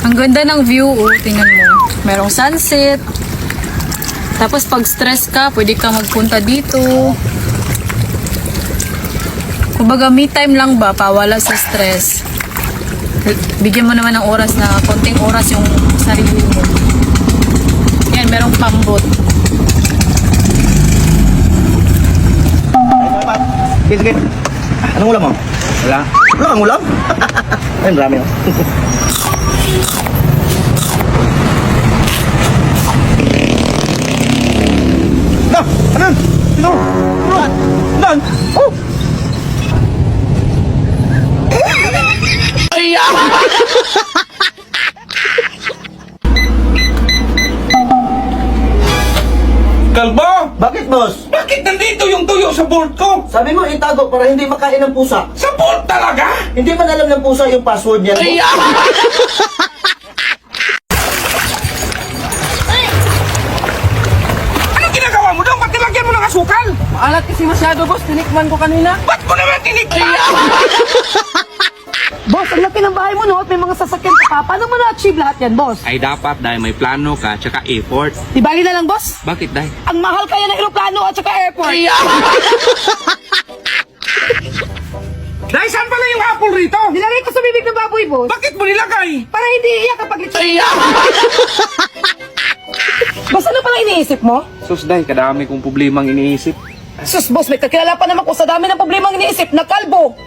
Ang ganda ng view, oh. Tingnan mo. Merong sunset. Tapos pag stress ka, pwede ka magpunta dito. Kumbaga, me time lang ba, pawala sa stress. Bigyan mo naman ng oras na, konting oras yung sarili mo. Yan, merong pambot. Sige, sige. Anong ulam mo? Wala. Wala kang ulam? Ay, marami oh. No! Ano? Sino? Ano? Oh! Kalbo! Bakit, boss? Bakit nandito yung tuyo sa board ko? Sabi mo itago para hindi makain ng pusa. Sa board talaga? Hindi man alam ng pusa yung password niya. Anong ginagawa mo doon? Ba't nilagyan mo ng asukal? Alat kasi masyado, boss. Tinikman ko kanina. Ba't mo naman tinikman? Boss, ang laki ng bahay mo, no? At may mga sasakyan ka pa. Paano mo na-achieve lahat yan, boss? Ay dapat dahil may plano ka tsaka effort. Di bali na lang, boss. Bakit dahil? Ang mahal kaya ng aeroplano at saka airport. Dahil saan pala yung apple rito? Nilagay ko sa bibig ng baboy, boss. Bakit mo nilagay? Para hindi iiyak kapag lechon. Boss, ano pala iniisip mo? Sus dahil kadami kong problemang iniisip. Sus, boss, may kakilala pa naman ko sa dami ng problema ang iniisip na kalbo.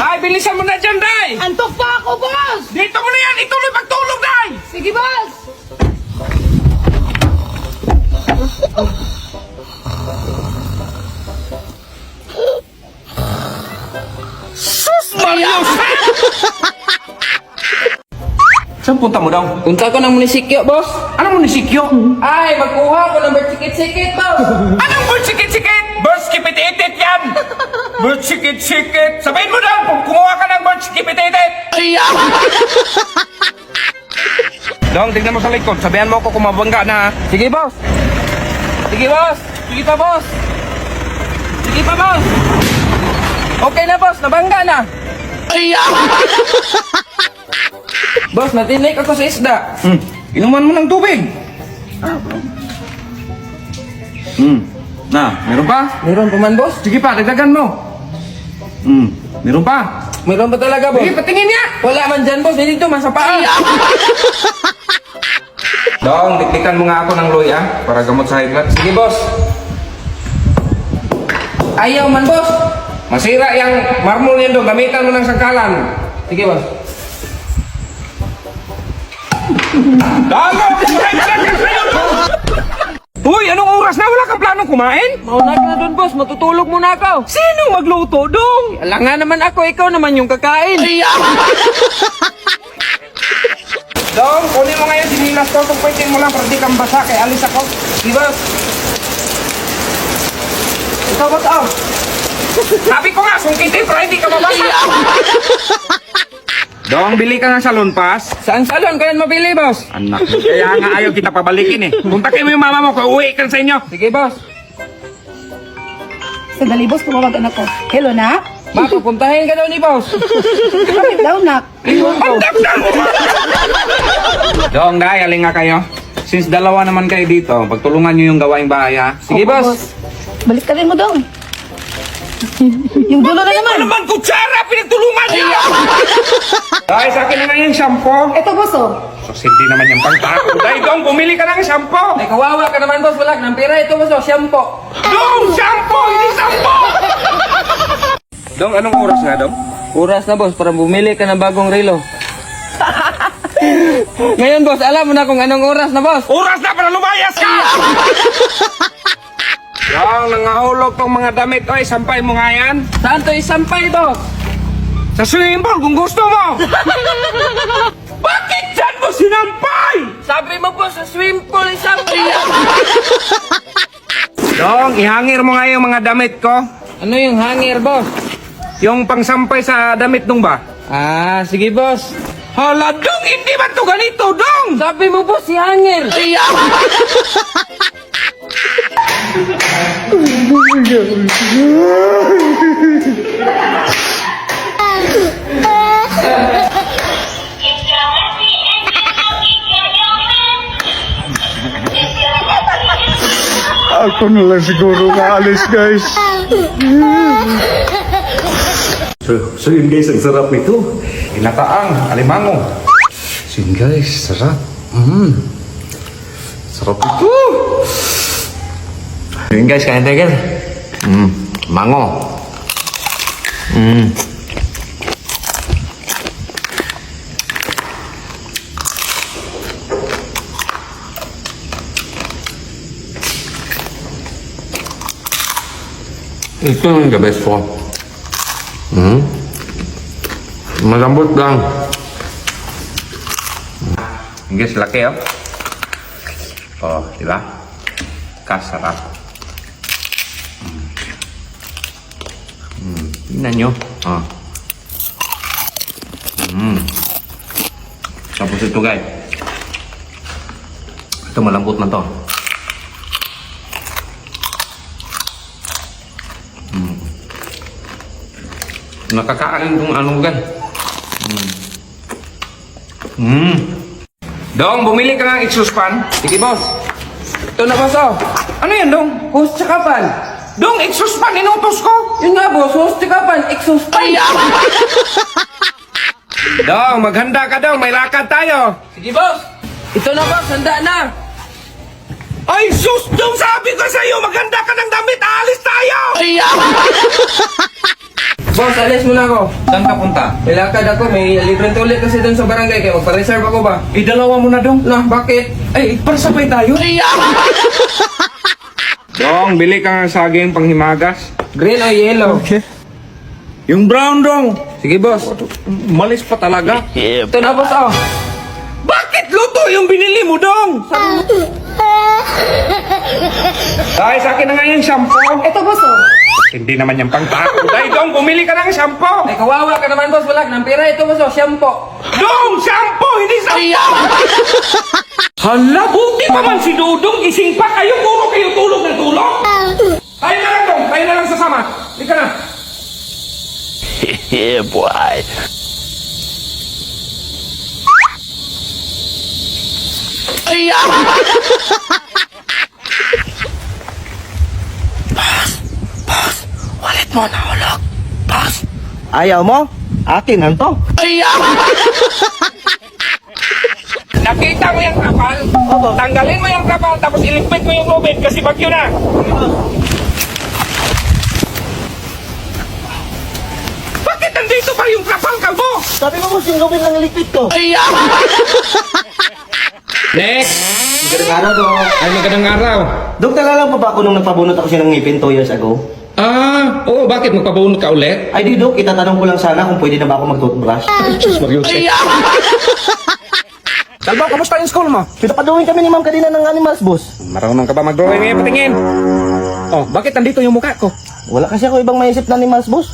Ay, bilisan mo na dyan, Day! Antok pa ako, boss! Dito mo na yan! Ituloy pagtulog, Day! Sige, boss! Marius! Saan punta mo daw? Punta ko ng munisipyo, boss. Anong munisipyo? Ay, magkuha ko ng bertikit-sikit, boss. Anong bird sikit-sikit? Bird skipit-itit yan! Bird sikit-sikit! Sabihin mo daw kung kumuha ka ng bird skipit-itit! Dong, tignan mo sa likod. Sabihan mo ako kung mabangga na. Sige, boss. Sige, boss. Sige pa, boss. Sige pa, boss. Okay na, boss. Nabangga na. Boss, natinik ako sa isda. Inuman mo ng tubig. Na, meron pa? Meron pa man, boss? Sige pa, dagdagan mo. Meron pa? Meron ba talaga, boss? Sige, patingin niya. Wala man dyan, boss. Dito man sa paa. Dong, dikdikan mo nga ako ng loya para gamot sa high blood. Sige, boss. Ayaw man, boss. Masira yung marmol yan dong, gamitan mo ng sangkalan. Sige, boss. Dago! Uy, anong oras na? Wala kang planong kumain? Mauna ka na doon, boss. Matutulog muna ako. Sino magluto dong? Alam nga naman ako, ikaw naman yung kakain. Dong, kunin mo ngayon sinilas ko. Kung pwede mo lang para di kang basa kay alis ako. Sige, boss. Ikaw, boss, oh. Sabi ko nga, sungkitin para hindi ka mabasa. Dong, bili ka ng salon pass. Saan salon ko yan mabili, boss? Anak mo, kaya nga ayaw kita pabalikin eh. Puntakin mo yung mama mo, uwi ka sa inyo. Sige, boss. Sandali, boss, tumawagan ako. Hello, nak? Ma, papuntahin ka daw ni boss. Bakit daw, nak? Dong, dahil aling nga kayo. Since dalawa naman kayo dito, pagtulungan nyo yung gawaing bahay ha. Sige, Opo, boss. Balik ka rin mo daw. Yung dulo na naman. Ano naman kutsara, pinagtulungan niyo! Dahil sa akin na nga yung shampoo. Ito, boss, oh. So, hindi naman yung pangtako. Dahil Dong, bumili ka ng shampoo. Ay, kawawa ka naman, boss. Wala ka ng pera. Ito, boss, oh, shampoo. Dong, shampoo, hindi shampoo! Dong, anong oras nga, Dong? Oras na, boss, para bumili ka ng bagong relo. Ngayon, boss, alam mo na kung anong oras na, boss. Oras na para lumayas ka! Dong, nangahulog tong mga damit. Oy, sampay mo nga yan. Saan to isampay, boss? Sa swimming pool kung gusto mo. Bakit dyan mo sinampay? Sabi mo, boss, sa swim pool isampay. Dong, ihangir mo nga yung mga damit ko. Ano yung hanger, boss? Yung pangsampay sa damit nung ba? Ah, sige, boss. Hala, Dong, hindi ba to ganito, Dong? Sabi mo, boss, si hanger. Ako na lang siguro maalis, guys. So yun guys, ang sarap nito. Inataang, alimango. So yun guys, sarap. Sarap ito. So yun guys, kain tayo guys. Mango. Ito yung the best po. Malambot lang. Guys, laki oh. Oh, di ba? Kasarap. Tingnan nyo. Oh. Tapos ito guys. Ito malambot na to. Nakakain itong ano gan. Dong, bumili ka ng exhaust fan. Sige, boss. Ito na, boss, oh. Ano yan, Dong? Hose tsaka pan. Dong, exhaust fan, inutos ko. Yun nga, boss. Hose tsaka pan. Exhaust pan. Dong, maghanda ka, Dong. May lakad tayo. Sige, boss. Ito na, boss. Handa na. Ay, sus! Dong, sabi ko sa'yo, maghanda ka ng damit. Aalis tayo! Boss, alis muna ako. Saan ka punta? May lakad ako. May libreng tulit kasi dun sa barangay. Kaya magpa-reserve ako ba? Dalawa mo na, Dong. Nah, bakit? Ay, parsabay tayo. Dong, bili ka ng saging panghimagas. Green o yellow? Yung brown, Dong. Sige, boss. Malis pa talaga. Ito na, boss, oh. Bakit luto yung binili mo, Dong? Ay, sa akin na nga yung shampoo. Ito, boss, oh. Hindi naman yung pangtako. Dahil, Dong, bumili ka ng shampoo. Ay, kawawa ka naman, boss. Wala ng pera. Ito, boss, oh. Shampoo. Dong, shampoo, hindi shampoo. Hala, buti pa man si Dudong. Gising pa kayo, puro kayo tulog ng tulog. Tayo na lang, Dong. Tayo na lang sasama. Hindi ka na. Yeah, boy. Walit mo nahulog. Boss. Ayaw mo? Akin ang to. Nakita mo yung kapal? Tanggalin mo yung kapal, tapos ilipit mo yung lubid kasi bagyo na. Bakit nandito pa yung kapal, kalbo? Sabi mo boss, yung gawin ng electric ko. Next! Magandang araw, Dok. Ay, magandang araw. Dok, nalala mo ba ako nung nagpabunot ako siya ng ngipin 2 years ago? Ah, oo, bakit? Magpabunot ka ulit? Ay di, Dok, itatanong ko lang sana kung pwede na ba ako mag-toothbrush. Kalbo, kamusta yung school mo? Pinapaduhin kami ni ma'am kanina ng animals, boss. Marunong ka ba mag-drawing ngayon? Patingin. Oh, bakit nandito yung mukha ko? Wala kasi ako ibang maisip na animals, boss.